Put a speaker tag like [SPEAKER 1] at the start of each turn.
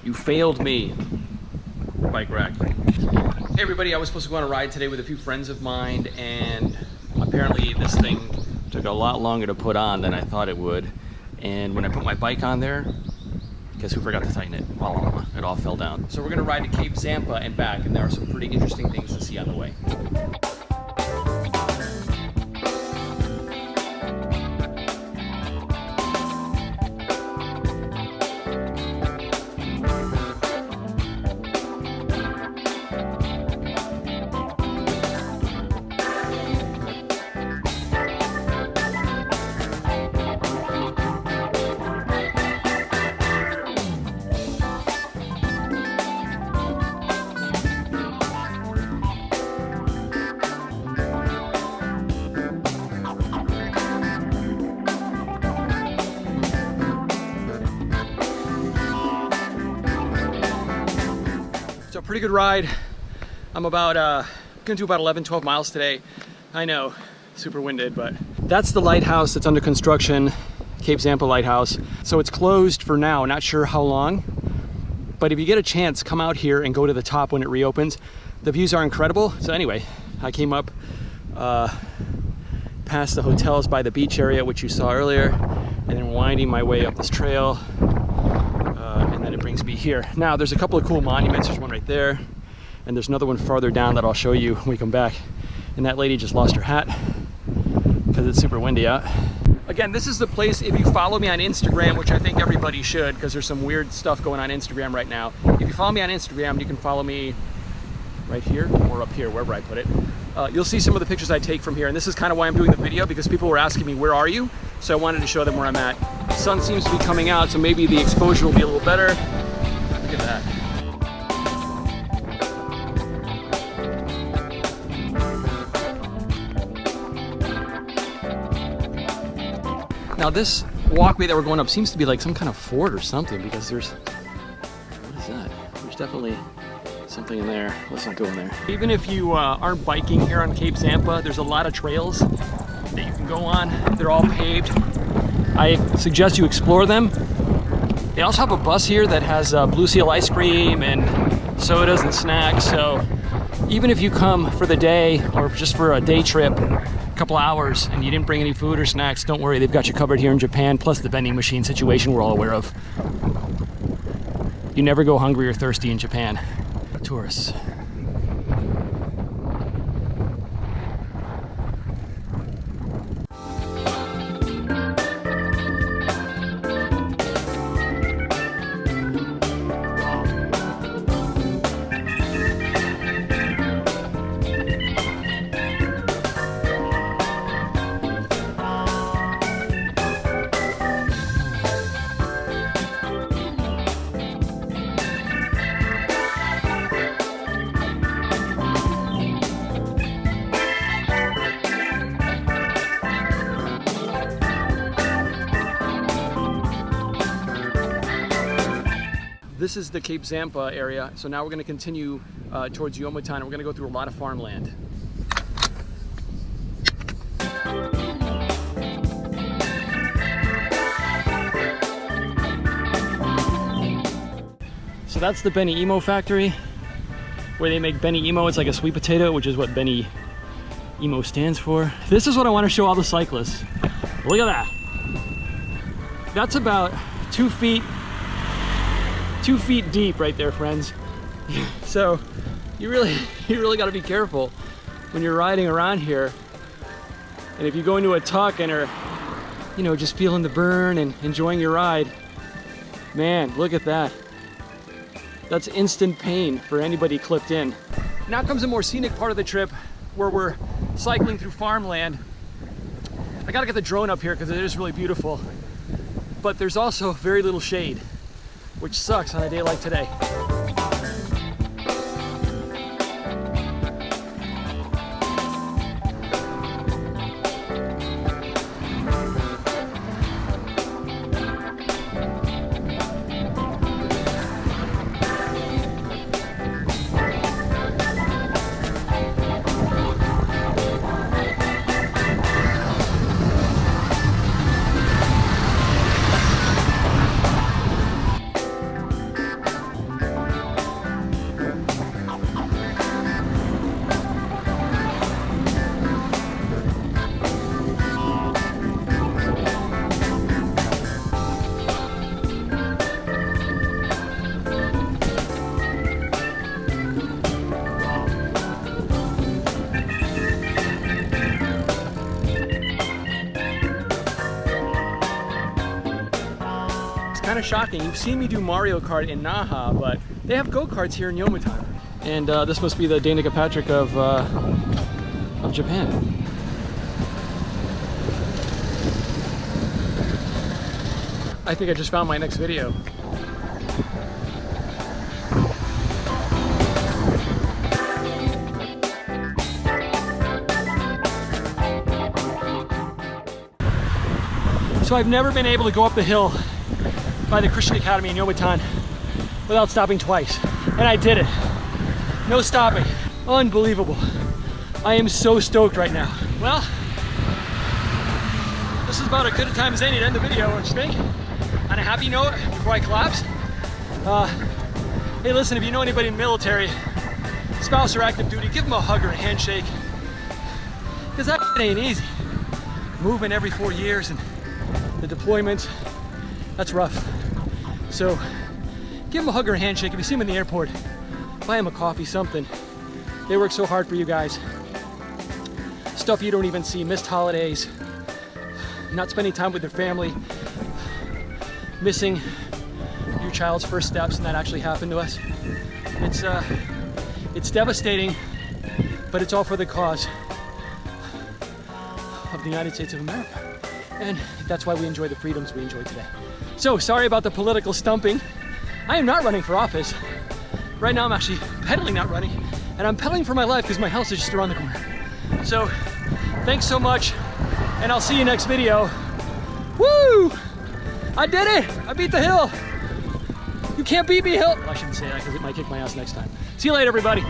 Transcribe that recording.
[SPEAKER 1] You failed me. Bike rack. Hey everybody, I was supposed to go on a ride today with a few friends of mine, and apparently this thing took a lot longer to put on than I thought it would. And when I put my bike on there, guess who forgot to tighten it? It all fell down. So we're gonna ride to Cape Zampa and back, and there are some pretty interesting things to see on the way. So pretty good ride. I'm gonna do about 11-12 miles today. I know, super winded, but that's the lighthouse that's under construction, Cape Zampa Lighthouse. So it's closed for now, not sure how long, but if you get a chance, come out here and go to the top when it reopens. The views are incredible. So anyway, I came up past the hotels by the beach area, which you saw earlier, and then winding my way up this trail. And then it brings me here. Now there's a couple of cool monuments. There's one right there, and there's another one farther down that I'll show you when we come back. And that lady just lost her hat because it's super windy out. Again, this is the place, if you follow me on Instagram, which I think everybody should, because there's some weird stuff going on Instagram right now. If you follow me on Instagram, you can follow me right here or up here, wherever I put it. You'll see some of the pictures I take from here, and this is kind of why I'm doing the video, because people were asking me, where are you? So I wanted to show them where I'm at. The sun seems to be coming out, so maybe the exposure will be a little better. Look at that. Now this walkway that we're going up seems to be like some kind of fort or something, because there's, what is that? There's definitely something in there. Let's not go in there. Even if you aren't biking here on Cape Zampa, there's a lot of trails that you can go on. They're all paved. I suggest you explore them. They also have a bus here that has Blue Seal ice cream and sodas and snacks. So even if you come for the day or just for a day trip, a couple hours, and you didn't bring any food or snacks, don't worry, they've got you covered here in Japan, plus the vending machine situation we're all aware of. You never go hungry or thirsty in Japan. Tourists. This is the Cape Zampa area, so now we're going to continue towards Yomitan, and we're going to go through a lot of farmland. So that's the Beni Imo factory, where they make Beni Imo. It's like a sweet potato, which is what Beni Imo stands for. This is what I want to show all the cyclists. Look at that. That's about 2 feet deep right there, friends. So you really got to be careful when you're riding around here. And if you go into a tuck and are, you know, just feeling the burn and enjoying your ride, man, look at that. That's instant pain for anybody clipped in. Now comes a more scenic part of the trip, where we're cycling through farmland. I gotta get the drone up here because it is really beautiful, but there's also very little shade, which sucks on a day like today. shocking. You've seen me do Mario Kart in Naha, but they have go-karts here in Yomitan. And this must be the Danica Patrick of Japan. I think I just found my next video. So I've never been able to go up the hill by the Christian Academy in Yomitan without stopping twice. And I did it. No stopping. Unbelievable. I am so stoked right now. Well, this is about as good a time as any to end the video, don't you think? On a happy note, before I collapse. Hey, listen, if you know anybody in the military, spouse or active duty, give them a hug or a handshake. Because that ain't easy. Moving every 4 years and the deployment, that's rough. So give them a hug or a handshake. If you see them in the airport, buy them a coffee, something. They work so hard for you guys. Stuff you don't even see, missed holidays, not spending time with their family, missing your child's first steps, and that actually happened to us. It's devastating, but it's all for the cause of the United States of America. And that's why we enjoy the freedoms we enjoy today. So sorry about the political stumping. I am not running for office. Right now I'm actually pedaling, not running. And I'm pedaling for my life because my house is just around the corner. So thanks so much, and I'll see you next video. Woo! I did it! I beat the hill! You can't beat me, hill! I shouldn't say that because it might kick my ass next time. See you later, everybody.